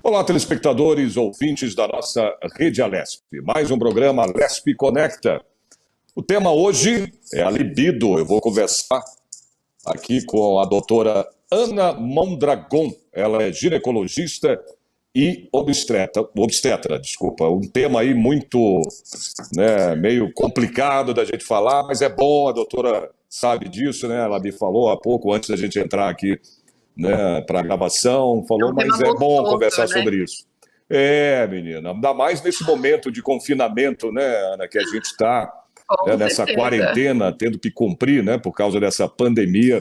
Olá, telespectadores, ouvintes da nossa Rede Alesp. Mais um programa Alesp Conecta. O tema hoje é a libido. Eu vou conversar aqui com a doutora Ana Mondragon. Ela é ginecologista e obstetra. Um tema aí muito, meio complicado da gente falar, mas é bom, a doutora sabe disso, né? Ela me falou há pouco, antes da gente entrar aqui, para a gravação, falou, mas é bom conversar sobre isso. Menina, ainda mais nesse momento de confinamento, né, Ana, que a gente está nessa quarentena, tendo que cumprir, né, por causa dessa pandemia.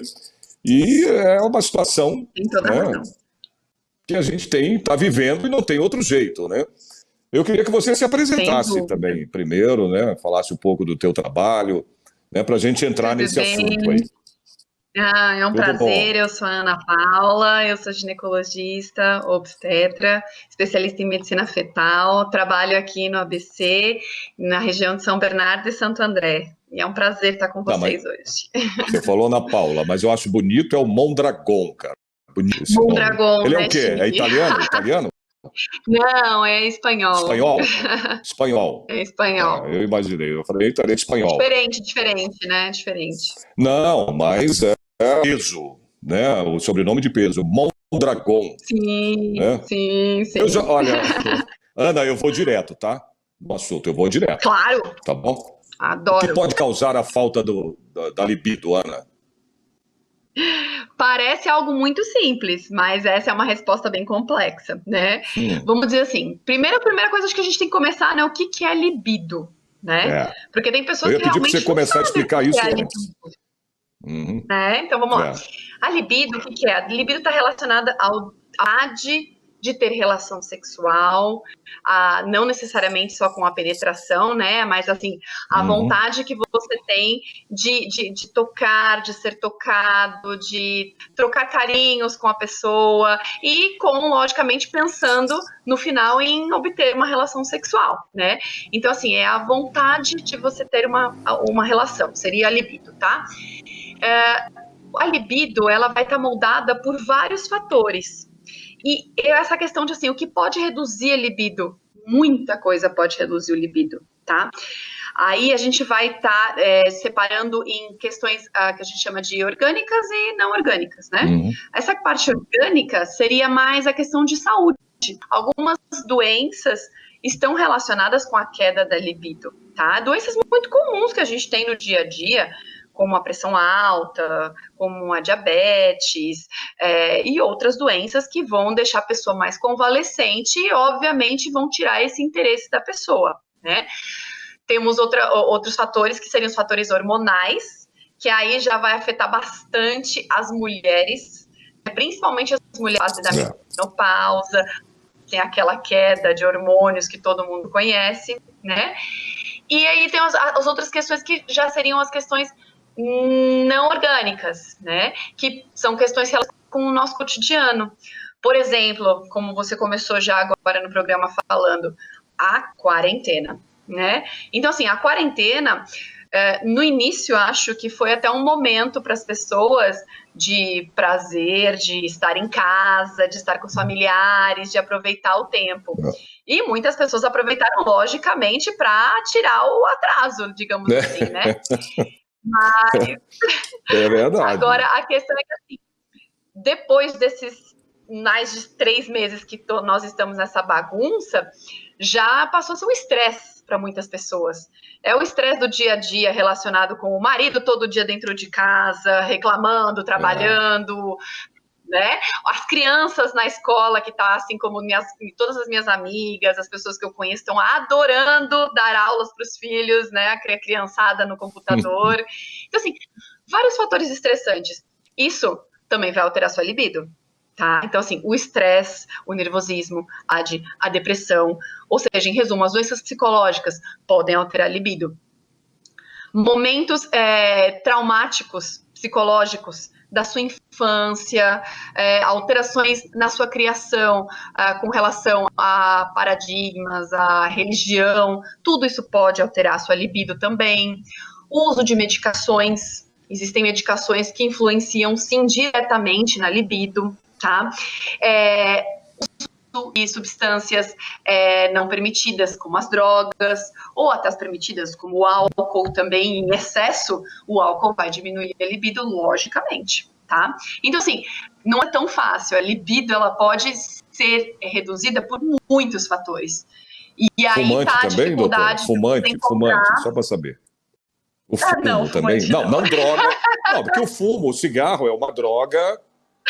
E é uma situação, né, que a gente está vivendo e não tem outro jeito, né? Eu queria que você se apresentasse também primeiro, né, falasse um pouco do teu trabalho, né, para a gente entrar nesse assunto aí. É um prazer, eu sou a Ana Paula, eu sou ginecologista, obstetra, especialista em medicina fetal, trabalho aqui no ABC, na região de São Bernardo e Santo André. E é um prazer estar com vocês hoje. Você falou Ana Paula, mas eu acho bonito é o Mondragon, cara. Bonito esse Mondragon, nome. Ele é o quê? É italiano? Não, é espanhol. Espanhol? É espanhol. Eu imaginei, eu falei italiano, espanhol. Diferente, né? Diferente. Não, mas é peso, né? O sobrenome de peso, Mondragon. Sim, né? sim. Olha, Ana, eu vou direto, tá? No assunto, eu vou direto. Claro. Tá bom? Adoro. O que pode causar a falta da libido, Ana? Parece algo muito simples, mas essa é uma resposta bem complexa, né? Vamos dizer assim, a primeira coisa que a gente tem que começar, né? O que é libido, né? Porque tem pessoas que realmente pra você começar a explicar isso antes. Né? Então, vamos lá. A libido, o que é? A libido está relacionada à vontade de ter relação sexual, não necessariamente só com a penetração, né? Mas, assim, a vontade que você tem de tocar, de ser tocado, de trocar carinhos com a pessoa e, logicamente, pensando no final em obter uma relação sexual, né? Então, assim, é a vontade de você ter uma relação, seria a libido, tá? A libido, ela vai estar moldada por vários fatores. E essa questão de, assim, o que pode reduzir a libido? Muita coisa pode reduzir o libido, tá? Aí a gente vai estar separando em questões que a gente chama de orgânicas e não orgânicas, né? Essa parte orgânica seria mais a questão de saúde. Algumas doenças estão relacionadas com a queda da libido, tá? Doenças muito comuns que a gente tem no dia a dia, como a pressão alta, como a diabetes, e outras doenças que vão deixar a pessoa mais convalescente e, obviamente, vão tirar esse interesse da pessoa, né? Temos outros fatores, que seriam os fatores hormonais, que aí já vai afetar bastante as mulheres, principalmente as mulheres da menopausa, tem aquela queda de hormônios que todo mundo conhece, né? E aí tem as outras questões que já seriam as questões não orgânicas, né? Que são questões relacionadas com o nosso cotidiano. Por exemplo, como você começou já agora no programa falando, a quarentena, né? Então, assim, a quarentena, no início, acho que foi até um momento para as pessoas de prazer, de estar em casa, de estar com os familiares, de aproveitar o tempo. E muitas pessoas aproveitaram, logicamente, para tirar o atraso, digamos assim, né? Mas, é verdade. Agora, a questão é que, assim, depois desses mais de 3 meses que nós estamos nessa bagunça, já passou a ser um estresse para muitas pessoas. É o estresse do dia a dia relacionado com o marido todo dia dentro de casa, reclamando, trabalhando, né? As crianças na escola, que tá assim como todas as minhas amigas, as pessoas que eu conheço estão adorando dar aulas para os filhos, né? A criançada no computador. Então, assim, vários fatores estressantes. Isso também vai alterar sua libido, tá? Então, assim, o estresse, o nervosismo, a depressão, ou seja, em resumo, as doenças psicológicas podem alterar a libido. Momentos traumáticos, psicológicos, da sua infância, alterações na sua criação com relação a paradigmas, a religião, tudo isso pode alterar a sua libido também. O uso de medicações, existem medicações que influenciam, sim, diretamente na libido, tá? e substâncias não permitidas, como as drogas, ou até as permitidas, como o álcool também, em excesso, o álcool vai diminuir a libido, logicamente, tá? Então, assim, não é tão fácil. A libido, ela pode ser reduzida por muitos fatores. E aí fumante tá a também, doutora? dificuldade de encontrar... Fumante, só para saber. O fumo não, também? fumante Não droga. Não, porque o cigarro é uma droga,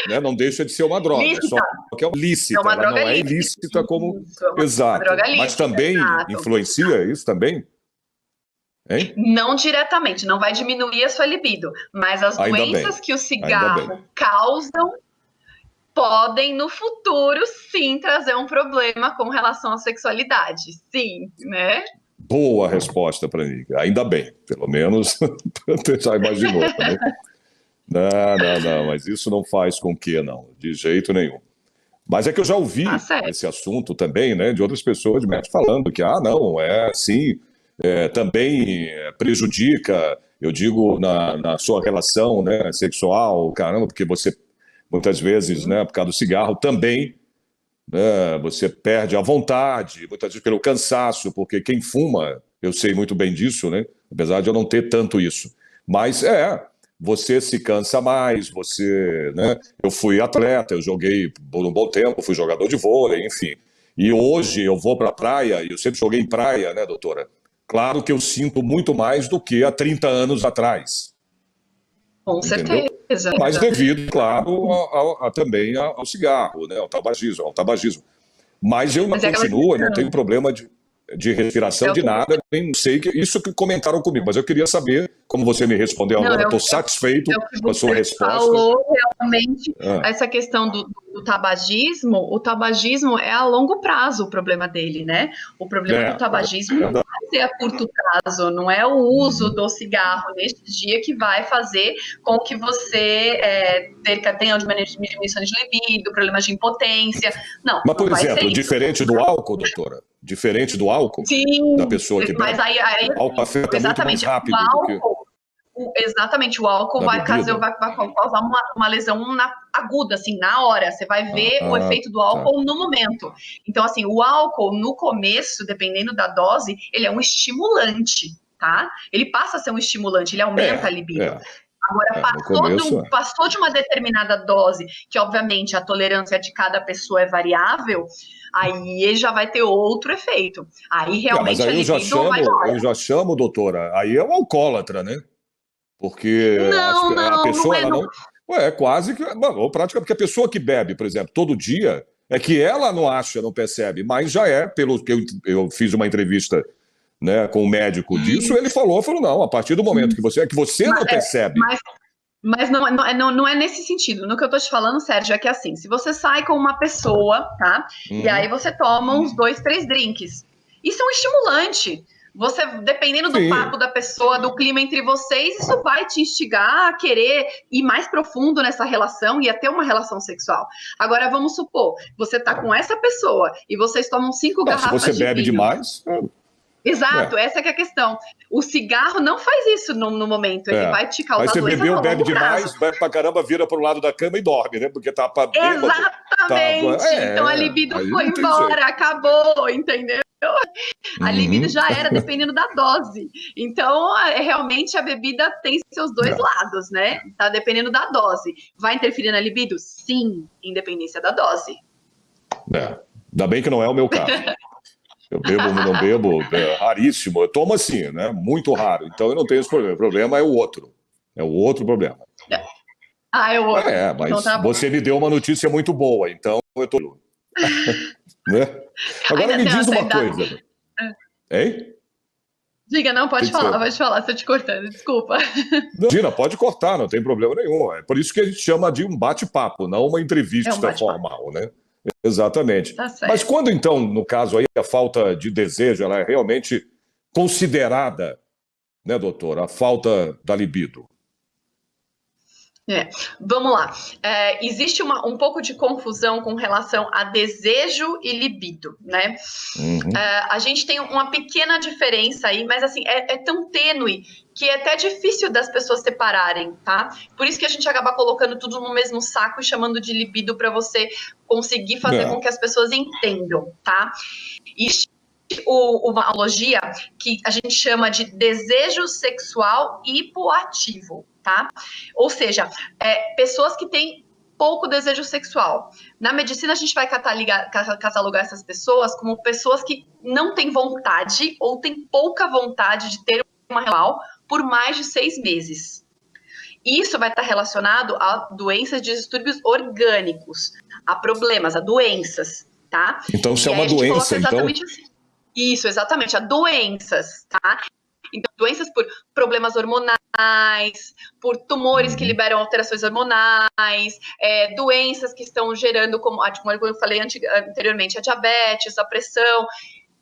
né? Não deixa de ser uma droga. Lícita. Só que é lícita. É uma Ela droga não é lícita. ilícita como... Isso, é uma Exato. droga lícita, mas também exato. influencia isso também? Hein? Não diretamente, não vai diminuir a sua libido, mas as doenças que o cigarro causam podem, no futuro, sim, trazer um problema com relação à sexualidade. Sim, né? Boa resposta para mim. Ainda bem, pelo menos você já imaginou, né? Não, mas isso não faz com que, não, de jeito nenhum. Mas é que eu já ouvi esse assunto também, né, de outras pessoas de médicos falando que, não, sim, também prejudica, eu digo, na sua relação, né, sexual, caramba, porque você, muitas vezes, né, por causa do cigarro também, né, você perde a vontade, muitas vezes pelo cansaço, porque quem fuma, eu sei muito bem disso, né, apesar de eu não ter tanto isso, mas você se cansa mais, né? Eu fui atleta, eu joguei por um bom tempo, fui jogador de vôlei, enfim. E hoje eu vou para a praia, e eu sempre joguei em praia, né, doutora? Claro que eu sinto muito mais do que há 30 anos atrás. Com certeza. Mas devido, claro, também ao cigarro, né, ao tabagismo. Mas eu não continuo, eu não tenho problema de respiração, de nada, nem sei isso que comentaram comigo, mas eu queria saber, como você me respondeu agora, estou satisfeito com a sua resposta. Falou realmente essa questão do tabagismo, o tabagismo é a longo prazo o problema dele, né? O problema do tabagismo não vai ser a curto prazo, não é o uso do cigarro neste dia que vai fazer com que você tenha diminuição de libido, problemas de impotência, não. Mas, por não exemplo, diferente do álcool, doutora? Diferente do álcool? Sim, da pessoa que bebe? Mas aí o álcool afeta muito mais rápido Exatamente, o álcool vai causar uma lesão aguda, assim, na hora. Você vai ver o efeito do álcool no momento. Então, assim, o álcool, no começo, dependendo da dose, ele é um estimulante, tá? Ele passa a ser um estimulante, ele aumenta a libido. Agora, passou de uma determinada dose, que obviamente a tolerância de cada pessoa é variável, aí ele já vai ter outro efeito. Aí realmente mas aí eu já chamo, doutora, aí é um alcoólatra, né? Porque a pessoa é quase que, ou praticamente, porque a pessoa que bebe, por exemplo, todo dia, é que ela não acha, não percebe, mas já pelo que eu fiz uma entrevista, né, com um médico disso, ele falou, não, a partir do momento que você não percebe. Mas não é nesse sentido. No que eu tô te falando, Sérgio, é que assim, se você sai com uma pessoa, tá? E aí você toma uns 2, 3 drinks. Isso é um estimulante. Você, dependendo do papo da pessoa, do clima entre vocês, isso vai te instigar a querer ir mais profundo nessa relação e a ter uma relação sexual. Agora, vamos supor, você tá com essa pessoa e vocês tomam 5 garrafas de vinho. Se você bebe demais... Exato, essa que é a questão. O cigarro não faz isso no momento, ele vai te causar doença. Aí você bebe demais, bebe pra caramba, vira pro lado da cama e dorme, né? Porque tá pra bêbado. Exatamente, então a libido foi embora, acabou, entendeu? A libido já era, dependendo da dose. Então, realmente, a bebida tem seus dois lados, né? Tá dependendo da dose. Vai interferir na libido? Sim, independência da dose. Ainda bem que não é o meu caso. Eu bebo, não bebo, é raríssimo. Eu tomo assim, né? Muito raro. Então eu não tenho esse problema. O problema é o outro. É o outro problema. É o outro. Mas então, tá, você me deu uma notícia muito boa, então eu tô. Né? Agora me diz uma coisa. Hein? Diga, não, pode falar, estou te cortando, desculpa. Não, Gina, pode cortar, não tem problema nenhum. É por isso que a gente chama de um bate-papo, não uma entrevista formal, né? Exatamente. Tá certo. Mas quando, então, no caso aí, a falta de desejo, ela é realmente considerada, né, doutora, a falta da libido? Vamos lá. Existe um pouco de confusão com relação a desejo e libido, né? A gente tem uma pequena diferença aí, mas assim, é tão tênue que é até difícil das pessoas separarem, tá? Por isso que a gente acaba colocando tudo no mesmo saco e chamando de libido para você conseguir fazer com que as pessoas entendam, tá? Existe uma analogia que a gente chama de desejo sexual hipoativo, tá? Ou seja, pessoas que têm pouco desejo sexual. Na medicina, a gente vai catalogar essas pessoas como pessoas que não têm vontade ou têm pouca vontade de ter uma relação por mais de 6 meses. Isso vai estar relacionado a doenças de distúrbios orgânicos, a problemas, a doenças, tá? Então, se é uma doença, exatamente assim. Isso, exatamente, a doenças, tá? Então, doenças por problemas hormonais, por tumores que liberam alterações hormonais, doenças que estão gerando, como eu falei anteriormente, a diabetes, a pressão.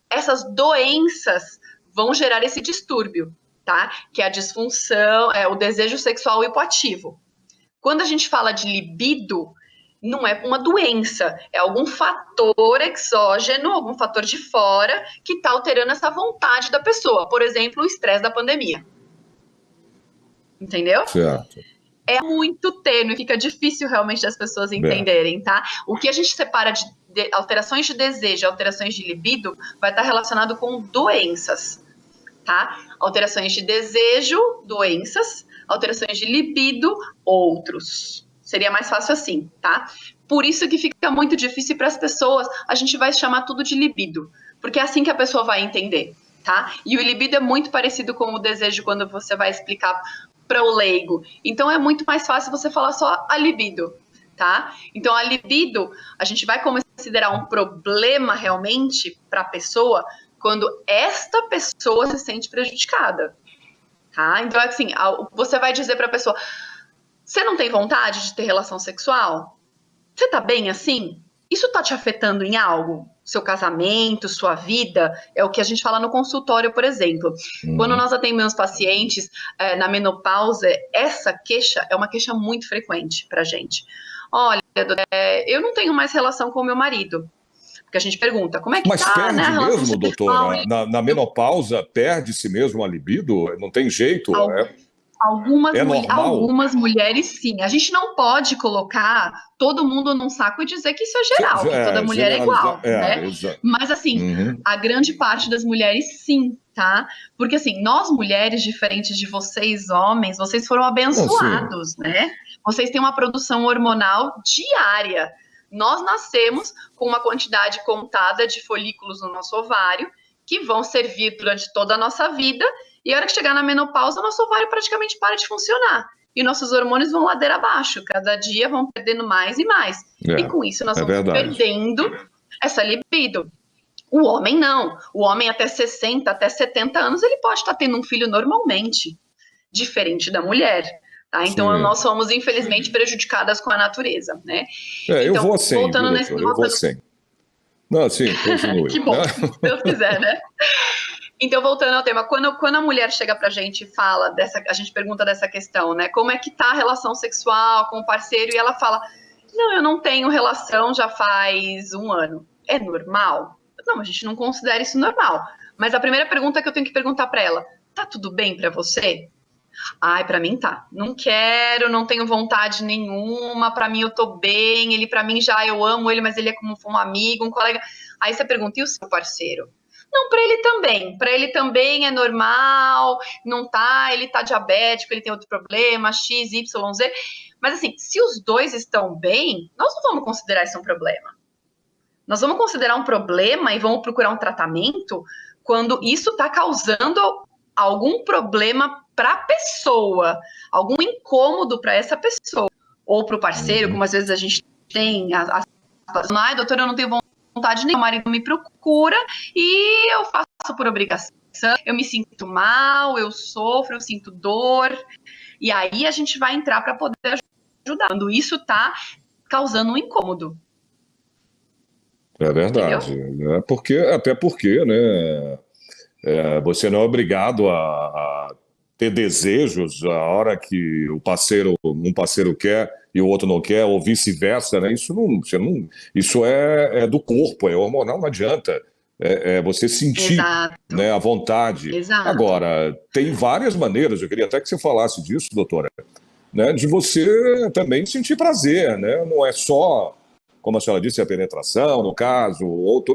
Essas doenças vão gerar esse distúrbio, tá? Que é a disfunção, o desejo sexual hipoativo. Quando a gente fala de libido, não é uma doença, é algum fator exógeno, algum fator de fora que está alterando essa vontade da pessoa. Por exemplo, o estresse da pandemia. Entendeu? Certo. É muito tênue, fica difícil realmente das pessoas entenderem, tá? O que a gente separa de alterações de desejo, alterações de libido, vai estar relacionado com doenças, tá? Alterações de desejo, doenças, alterações de libido, outros. Seria mais fácil assim, tá? Por isso que fica muito difícil para as pessoas, a gente vai chamar tudo de libido, porque é assim que a pessoa vai entender, tá? E o libido é muito parecido com o desejo quando você vai explicar para o leigo. Então é muito mais fácil você falar só a libido, tá? Então a libido, a gente vai considerar um problema realmente para a pessoa quando esta pessoa se sente prejudicada, tá? Então, assim, você vai dizer para a pessoa, você não tem vontade de ter relação sexual? Você tá bem assim? Isso tá te afetando em algo? Seu casamento, sua vida? É o que a gente fala no consultório, por exemplo. Quando nós atendemos pacientes na menopausa, essa queixa é uma queixa muito frequente pra gente. Olha, eu não tenho mais relação com o meu marido. Porque a gente pergunta, como é que Mas tá, perde né, a relação mesmo, sexual? doutora? Na menopausa, perde-se mesmo a libido? Não tem jeito? Normal? Algumas mulheres, sim. A gente não pode colocar todo mundo num saco e dizer que isso é geral, que toda mulher é igual, né? Mas, assim, a grande parte das mulheres, sim, tá? Porque, assim, nós mulheres, diferentes de vocês, homens, vocês foram abençoados, né? Vocês têm uma produção hormonal diária. Nós nascemos com uma quantidade contada de folículos no nosso ovário que vão servir durante toda a nossa vida. E a hora que chegar na menopausa, o nosso ovário praticamente para de funcionar. E nossos hormônios vão ladeira abaixo. Cada dia vão perdendo mais e mais. E com isso nós vamos perdendo essa libido. O homem não. O homem até 60, até 70 anos, ele pode estar tendo um filho normalmente. Diferente da mulher. Tá? Então nós somos, infelizmente, prejudicadas com a natureza. Né? Então, eu vou sem, voltando doutor, eu vou sem. Não, sim, continue. Que bom, se Deus quiser, né? Então, voltando ao tema, quando a mulher chega pra gente e fala a gente pergunta dessa questão, né? Como é que tá a relação sexual com o parceiro? E ela fala, não, eu não tenho relação já faz 1 ano. É normal? Não, a gente não considera isso normal. Mas a primeira pergunta que eu tenho que perguntar pra ela, tá tudo bem pra você? Ai, pra mim tá. Não quero, não tenho vontade nenhuma, pra mim eu tô bem, ele pra mim já eu amo ele, mas ele é como um amigo, um colega. Aí você pergunta, e o seu parceiro? Não, para ele também é normal, não tá, ele tá diabético, ele tem outro problema, X, Y, Z. Mas assim, se os dois estão bem, nós não vamos considerar isso um problema. Nós vamos considerar um problema e vamos procurar um tratamento quando isso está causando algum problema para a pessoa, algum incômodo para essa pessoa, ou para o parceiro, como às vezes a gente tem, ai, doutora, eu não tenho vontade nenhuma, o marido me procura e eu faço por obrigação, eu me sinto mal, eu sofro, eu sinto dor, e aí a gente vai entrar para poder ajudar, quando isso está causando um incômodo. É verdade, até porque, né, você não é obrigado a ter desejos a hora que um parceiro quer e o outro não quer, ou vice-versa, né? Isso é do corpo, é hormonal, não adianta. É você sentir, Exato, né, a vontade. exato. Agora, tem várias maneiras, eu queria até que você falasse disso, doutora, né, de você também sentir prazer, né? Não é só, como a senhora disse, a penetração, no caso,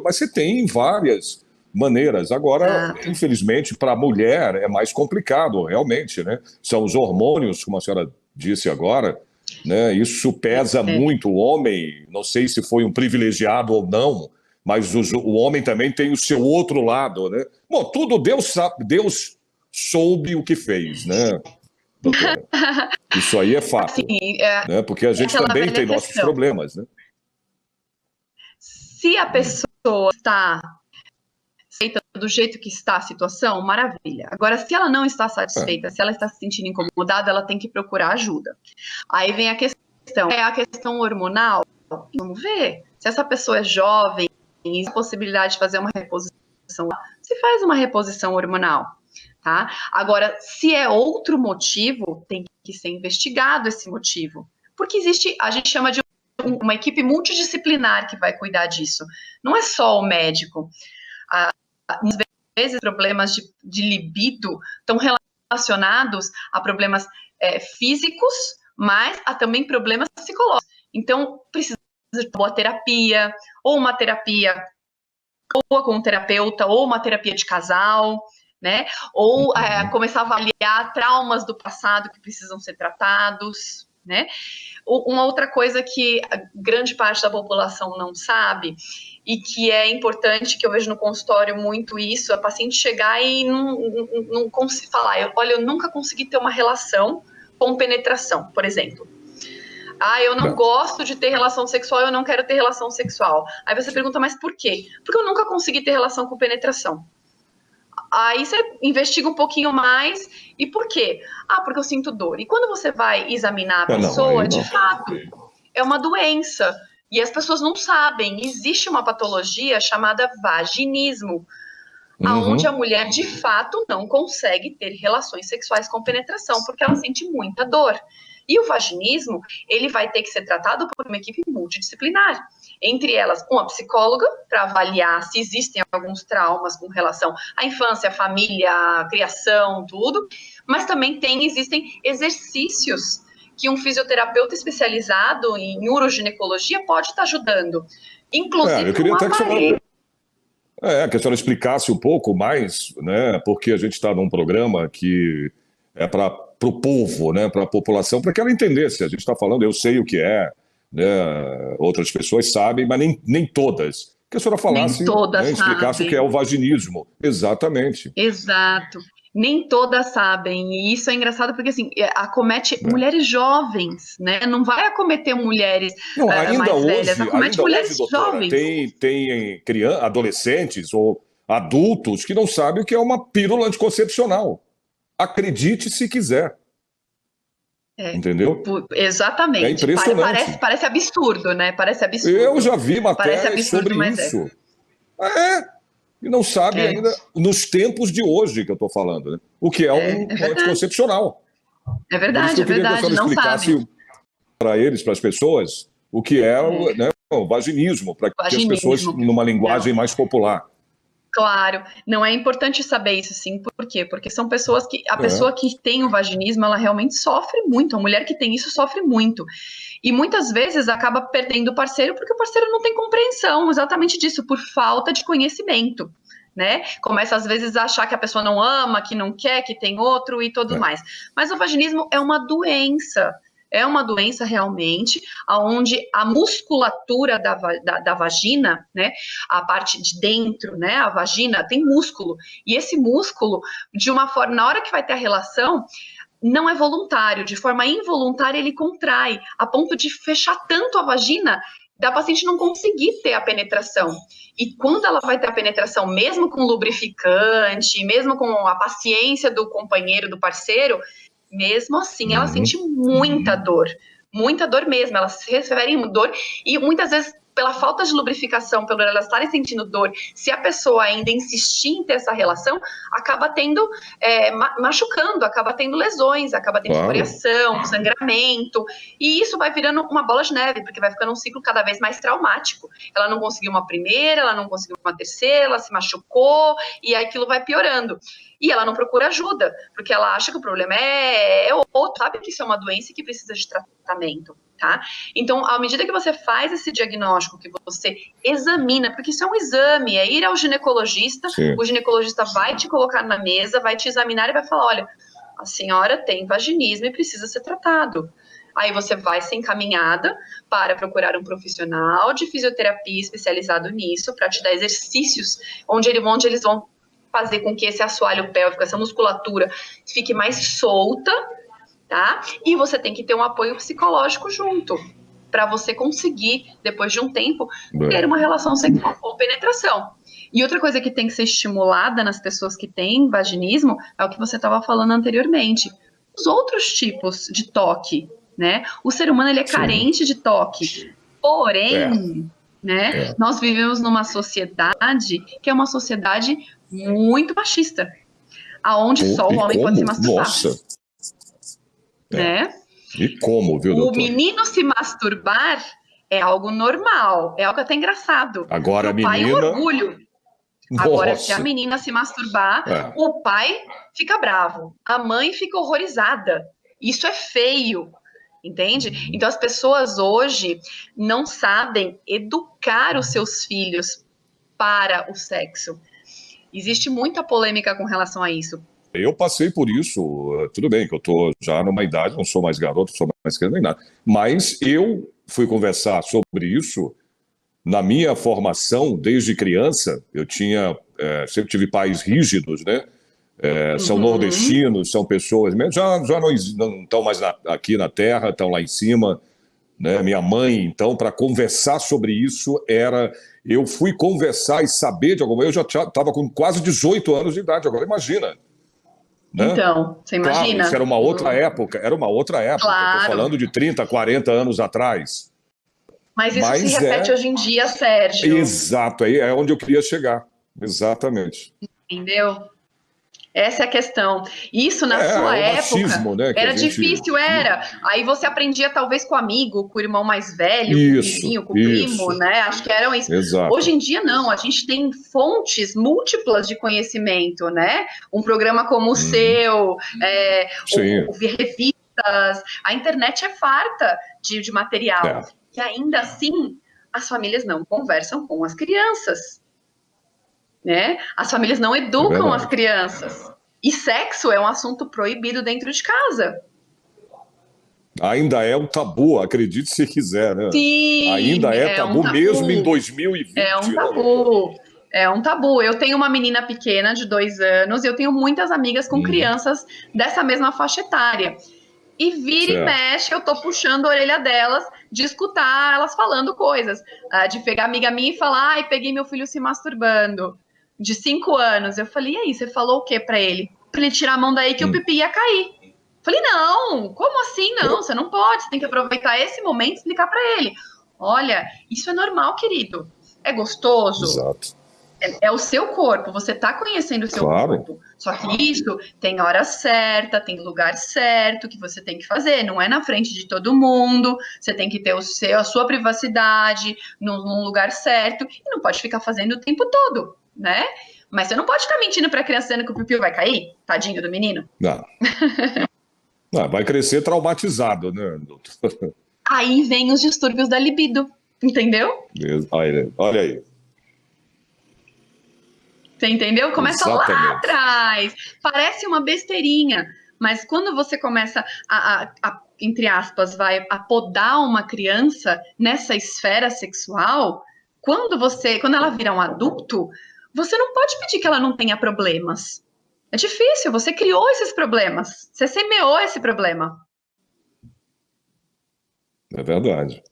mas você tem várias maneiras. Agora, Exato. infelizmente, para a mulher é mais complicado, realmente, né? São os hormônios, como a senhora disse agora, né? Isso pesa muito. O homem, não sei se foi um privilegiado ou não, mas o homem também tem o seu outro lado, né? Bom, tudo Deus sabe, Deus soube o que fez, né, doutora? Isso aí é fato, Assim, né? Porque a gente aquela também velha tem nossos questão. problemas, né? Se a pessoa está satisfeita do jeito que está a situação, maravilha. Agora, se ela não está satisfeita, se ela está se sentindo incomodada, ela tem que procurar ajuda. Aí vem a questão, é a questão hormonal. Vamos ver se essa pessoa é jovem, tem a possibilidade de fazer uma reposição, se faz uma reposição hormonal, tá? Agora, se é outro motivo, tem que ser investigado esse motivo, porque existe, a gente chama de uma equipe multidisciplinar que vai cuidar disso. Não é só o médico. Às vezes, problemas de libido estão relacionados a problemas físicos, mas a também problemas psicológicos. Então, precisa de uma boa terapia, ou uma terapia ou com um terapeuta, ou uma terapia de casal, né? Ou começar a avaliar traumas do passado que precisam ser tratados, né? Uma outra coisa que a grande parte da população não sabe e que é importante, que eu vejo no consultório muito isso, a paciente chegar e não falar, olha, eu nunca consegui ter uma relação com penetração, por exemplo. Eu não gosto de ter relação sexual, eu não quero ter relação sexual. Aí você pergunta, mas por quê? Porque eu nunca consegui ter relação com penetração. Aí você investiga um pouquinho mais. E por quê? Porque eu sinto dor. E quando você vai examinar a pessoa, de fato, é uma doença. E as pessoas não sabem. Existe uma patologia chamada vaginismo, onde a mulher, de fato, não consegue ter relações sexuais com penetração, porque ela sente muita dor. E o vaginismo, ele vai ter que ser tratado por uma equipe multidisciplinar. Entre elas, uma psicóloga, para avaliar se existem alguns traumas com relação à infância, à família, à criação, tudo. Mas também existem exercícios que um fisioterapeuta especializado em uroginecologia pode estar ajudando. Inclusive, eu queria até que a senhora explicasse um pouco mais, né? Porque a gente está num programa que é para o povo, né? Para a população, para que ela entendesse. A gente está falando, eu sei o que é, né? Outras pessoas sabem, mas nem todas. Que a senhora falasse, né? Explicasse o que é o vaginismo. Exatamente. Exato. Nem todas sabem, e isso é engraçado porque assim, acomete mulheres jovens, né? Não vai acometer mulheres mais velhas, acomete mulheres jovens. Tem adolescentes ou adultos que não sabem o que é uma pílula anticoncepcional. Acredite se quiser. Entendeu? Exatamente. É impressionante. Parece absurdo, né? Parece absurdo. Eu já vi matérias sobre isso. E não sabe ainda, nos tempos de hoje que eu estou falando, né? O que é um anticoncepcional. É verdade, é verdade. Que a senhora explicasse para eles, para as pessoas, o que é o vaginismo, para que as pessoas, numa linguagem mais popular. Claro, não é importante saber isso, sim. Por quê? Porque são pessoas que... A pessoa que tem o vaginismo, ela realmente sofre muito. A mulher que tem isso sofre muito. E muitas vezes acaba perdendo o parceiro porque o parceiro não tem compreensão exatamente disso, por falta de conhecimento, né? Começa às vezes a achar que a pessoa não ama, que não quer, que tem outro e tudo mais. Mas o vaginismo é uma doença. É uma doença realmente, onde a musculatura da vagina, né, a parte de dentro, né, a vagina tem músculo, e esse músculo, de uma forma, na hora que vai ter a relação, não é voluntário, de forma involuntária ele contrai, a ponto de fechar tanto a vagina, da paciente não conseguir ter a penetração. E quando ela vai ter a penetração, mesmo com lubrificante, mesmo com a paciência do companheiro, do parceiro, mesmo assim, ela sente muita dor mesmo, elas se referem a dor, e muitas vezes pela falta de lubrificação, pelo elas estarem sentindo dor, se a pessoa ainda insistir em ter essa relação, acaba tendo, machucando, acaba tendo lesões, acaba tendo escoriação, sangramento, e isso vai virando uma bola de neve, porque vai ficando um ciclo cada vez mais traumático. Ela não conseguiu uma primeira, ela não conseguiu uma terceira, ela se machucou, e aí aquilo vai piorando. E ela não procura ajuda, porque ela acha que o problema é outro, sabe que isso é uma doença que precisa de tratamento, tá? Então, à medida que você faz esse diagnóstico, que você examina, porque isso é um exame, é ir ao ginecologista, o ginecologista vai te colocar na mesa, vai te examinar e vai falar, olha, a senhora tem vaginismo e precisa ser tratado. Aí você vai ser encaminhada para procurar um profissional de fisioterapia especializado nisso, para te dar exercícios onde eles vão fazer com que esse assoalho pélvico, essa musculatura fique mais solta, tá? E você tem que ter um apoio psicológico junto, para você conseguir, depois de um tempo, ter uma relação sexual com penetração. E outra coisa que tem que ser estimulada nas pessoas que têm vaginismo é o que você estava falando anteriormente. Os outros tipos de toque, né? O ser humano, ele é carente de toque. Porém, nós vivemos numa sociedade que é uma sociedade muito machista, aonde só o homem pode se masturbar. Nossa! Né? E como, viu, doutor? O menino se masturbar é algo normal, é algo até engraçado. Agora a menina... pai orgulho. Nossa. Agora, se a menina se masturbar, o pai fica bravo, a mãe fica horrorizada. Isso é feio, entende? Então as pessoas hoje não sabem educar os seus filhos para o sexo. Existe muita polêmica com relação a isso. Eu passei por isso, tudo bem que eu estou já numa idade, não sou mais garoto, não sou mais criança nem nada, mas eu fui conversar sobre isso na minha formação desde criança. Eu sempre tive pais rígidos, né? São nordestinos, são pessoas, já não estão mais aqui na terra, estão lá em cima, né? Minha mãe, então, para conversar sobre isso eu fui conversar e saber de alguma... Eu já estava com quase 18 anos de idade, agora imagina. Né? Então, você imagina? Claro, isso era uma outra época, Claro. Estou falando de 30, 40 anos atrás. Mas isso se repete hoje em dia, Sérgio. Exato, aí é onde eu queria chegar, exatamente. Entendeu? Essa é a questão. Isso na sua época machismo, né, era difícil, era. Aí você aprendia talvez com o amigo, com o irmão mais velho, com o vizinho, com o primo, né? Acho que eram isso. Exato. Hoje em dia não, a gente tem fontes múltiplas de conhecimento, né? Um programa como o seu, revistas, a internet é farta de material. E ainda assim, as famílias não conversam com as crianças. Né? As famílias não educam as crianças. E sexo é um assunto proibido dentro de casa. Ainda é um tabu, acredite se quiser, né? Sim, ainda é tabu, mesmo em 2020. É um tabu. É um tabu. Eu tenho uma menina pequena de 2 anos e eu tenho muitas amigas com crianças dessa mesma faixa etária. E vira e mexe, eu tô puxando a orelha delas, de escutar elas falando coisas. De pegar amiga minha e falar, ai, peguei meu filho se masturbando. De 5 anos. Eu falei, e aí, você falou o que pra ele? Pra ele tirar a mão daí que o pipi ia cair. Falei, não, como assim não? Você não pode, você tem que aproveitar esse momento e explicar pra ele. Olha, isso é normal, querido. É gostoso. Exato. É o seu corpo, você tá conhecendo o seu corpo. Só que isso tem hora certa, tem lugar certo que você tem que fazer. Não é na frente de todo mundo. Você tem que ter a sua privacidade num lugar certo. E não pode ficar fazendo o tempo todo, né? Mas você não pode ficar mentindo pra criança dizendo que o pipi vai cair. Tadinho do menino. Não. Não, vai crescer traumatizado, né, doutor? Aí vem os distúrbios da libido, entendeu? Olha aí. Você entendeu? Começa lá atrás. Parece uma besteirinha, mas quando você começa entre aspas, a podar uma criança nessa esfera sexual, quando ela vira um adulto, você não pode pedir que ela não tenha problemas. É difícil, você criou esses problemas, você semeou esse problema. É verdade.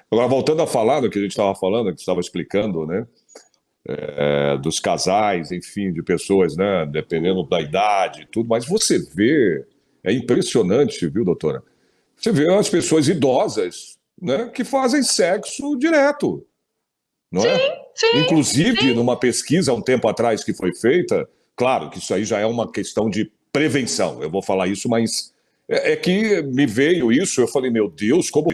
Agora, voltando a falar do que a gente estava falando, que você estava explicando, né? Dos casais, enfim, de pessoas, né? Dependendo da idade e tudo, mas você vê, é impressionante, viu, doutora? Você vê as pessoas idosas, né? Que fazem sexo direto. não é? Sim, Inclusive, sim. numa pesquisa há um tempo atrás que foi feita, claro que isso aí já é uma questão de prevenção, eu vou falar isso, mas é que me veio isso, eu falei, meu Deus, como...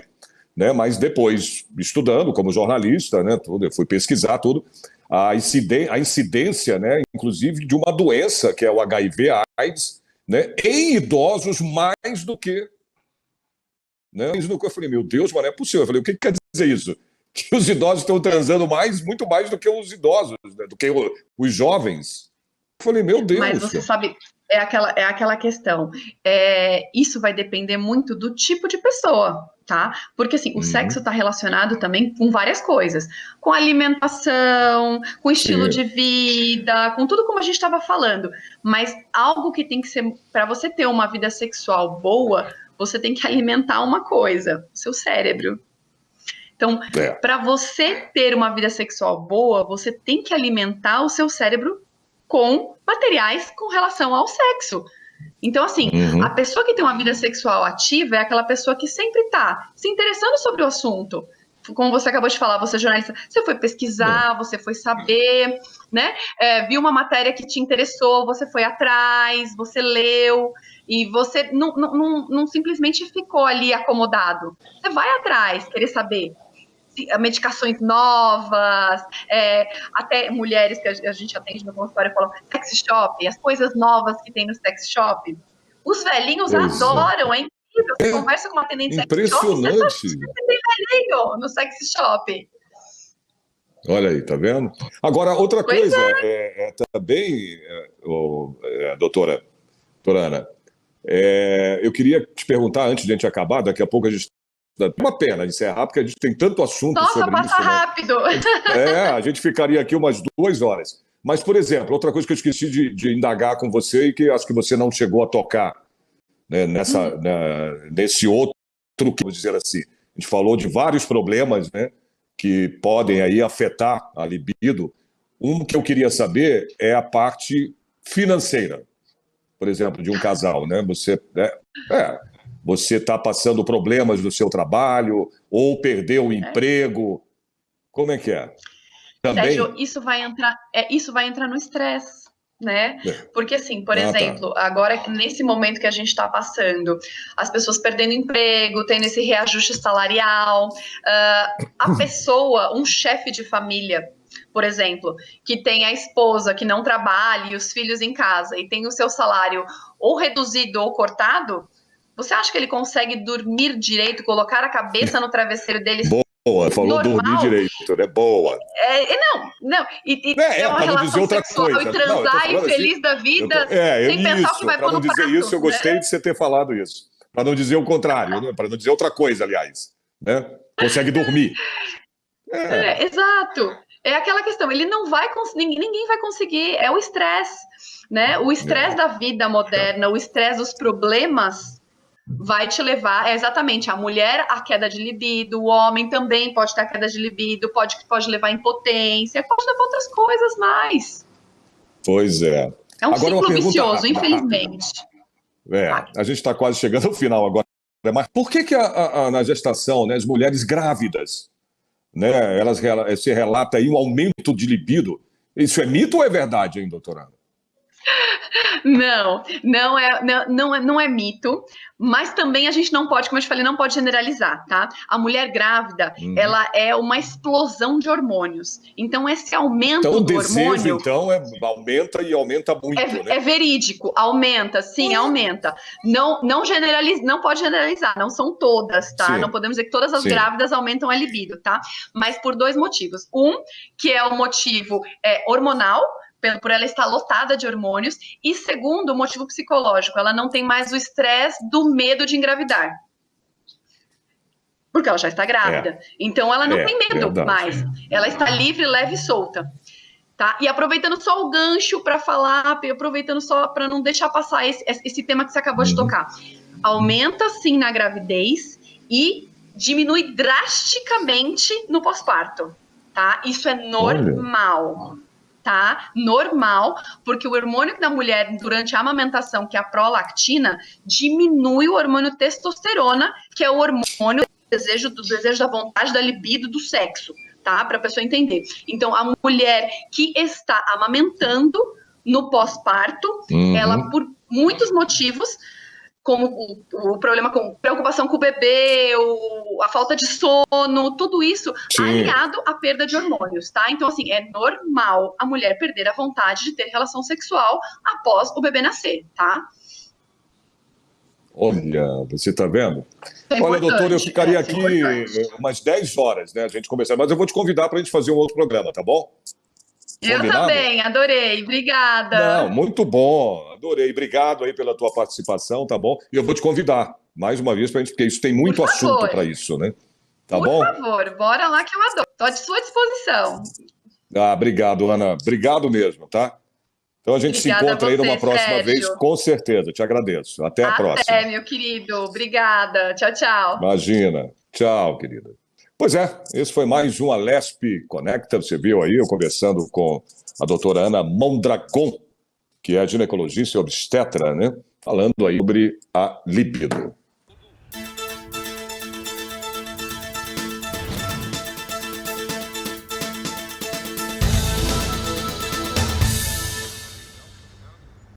Né? Mas depois, estudando como jornalista, né, tudo, eu fui pesquisar tudo, a incidência, né, inclusive, de uma doença, que é o HIV/AIDS, né, em idosos mais do que... Né, eu falei, meu Deus, mas não é possível. Eu falei, o que quer dizer isso? Que os idosos estão transando muito mais do que os idosos, né, do que os jovens. Eu falei, meu Deus. Mas você sabe, é aquela questão. Isso vai depender muito do tipo de pessoa, tá? Porque assim, o sexo está relacionado também com várias coisas, com alimentação, com estilo de vida, com tudo como a gente estava falando. Mas algo que tem que ser, para você ter uma vida sexual boa, você tem que alimentar uma coisa, o seu cérebro. Então, para você ter uma vida sexual boa, você tem que alimentar o seu cérebro com materiais com relação ao sexo. Então, assim, a pessoa que tem uma vida sexual ativa é aquela pessoa que sempre está se interessando sobre o assunto. Como você acabou de falar, você é jornalista, você foi pesquisar, você foi saber, né? Viu uma matéria que te interessou, você foi atrás, você leu, e você não simplesmente ficou ali acomodado. Você vai atrás, querer saber medicações novas, até mulheres que a gente atende no consultório falam sex shop, as coisas novas que tem no sex shop. Os velhinhos adoram, é incrível. Você conversa com uma atendente sex shop, impressionante. Você tem velhinho no sex shop. Olha aí, tá vendo? Agora, outra coisa também, doutora Ana, eu queria te perguntar, antes de a gente acabar, daqui a pouco a gente... Uma pena encerrar, porque a gente tem tanto assunto sobre isso. Nossa, passa rápido! A gente ficaria aqui umas 2 horas. Mas, por exemplo, outra coisa que eu esqueci de indagar com você e que acho que você não chegou a tocar, né, nesse outro, vamos dizer assim. A gente falou de vários problemas, né, que podem aí afetar a libido. Um que eu queria saber é a parte financeira, por exemplo, de um casal, né? Você está passando problemas no seu trabalho ou perdeu o emprego. Como é que é? Também? Sérgio, isso vai entrar no estresse, né? Porque assim, por exemplo, agora nesse momento que a gente está passando, as pessoas perdendo emprego, tendo esse reajuste salarial, a pessoa, um chefe de família, por exemplo, que tem a esposa que não trabalha e os filhos em casa e tem o seu salário ou reduzido ou cortado, você acha que ele consegue dormir direito, colocar a cabeça no travesseiro dele? Boa, falou normal? Dormir direito, né? Boa. Não. É uma relação sexual coisa. E transar e feliz assim, da vida sem pensar o que vai pôr no prato. Para não dizer isso, eu gostei de você ter falado isso. Para não dizer o contrário, né? Para não dizer outra coisa, aliás. Né? Consegue dormir. Exato. É aquela questão, ele não vai conseguir, ninguém vai conseguir, é o estresse, né? O estresse da vida moderna, o estresse dos problemas vai te levar, exatamente, a mulher a queda de libido, o homem também pode ter a queda de libido, pode levar a impotência, pode levar outras coisas mais. Pois é. É um ciclo vicioso, infelizmente. A gente está quase chegando ao final agora. Mas por que na gestação, né, as mulheres grávidas, né, se relata aí um aumento de libido? Isso é mito ou é verdade, hein, doutora Ana? Não é mito, mas também a gente não pode, como eu te falei, não pode generalizar, tá? A mulher grávida, ela é uma explosão de hormônios. Então, esse aumento do hormônio... aumenta e aumenta muito, né? É verídico, aumenta, sim, aumenta. Não pode generalizar, não são todas, tá? Sim. Não podemos dizer que todas as grávidas aumentam a libido, tá? Mas por 2 motivos. Um, que é o motivo hormonal, por ela estar lotada de hormônios, e segundo, o motivo psicológico, ela não tem mais o estresse do medo de engravidar. Porque ela já está grávida. Então, ela não tem medo mais. Ela está livre, leve e solta. Tá? E aproveitando só o gancho para falar, aproveitando só para não deixar passar esse tema que você acabou de tocar. Aumenta, sim, na gravidez e diminui drasticamente no pós-parto. Tá? Isso é normal. Tá? Normal, porque o hormônio da mulher durante a amamentação, que é a prolactina, diminui o hormônio testosterona, que é o hormônio do desejo, da vontade, da libido, do sexo. tá? Para a pessoa entender. Então, a mulher que está amamentando no pós-parto, ela, por muitos motivos, como o problema com preocupação com o bebê, a falta de sono, tudo isso aliado à perda de hormônios, tá? Então, assim, é normal a mulher perder a vontade de ter relação sexual após o bebê nascer, tá? Olha, você tá vendo? Olha, doutor, eu ficaria aqui umas 10 horas, né, a gente conversar, mas eu vou te convidar para a gente fazer um outro programa, tá bom? Combinado? Eu também, adorei, obrigada. Não, muito bom, adorei, obrigado aí pela tua participação, tá bom? E eu vou te convidar mais uma vez para a gente, porque isso tem muito assunto para isso, né? Tá bom? Por favor, bora lá que eu adoro, estou à sua disposição. Ah, obrigado, Ana, obrigado mesmo, tá? Então a gente se encontra aí numa próxima vez, com certeza, te agradeço. Até a próxima. Até, meu querido, obrigada, tchau, tchau. Imagina, tchau, querida. Pois é, esse foi mais um Alesp Conecta, você viu aí, eu conversando com a doutora Ana Mondragon, que é ginecologista e obstetra, né? Falando aí sobre a libido.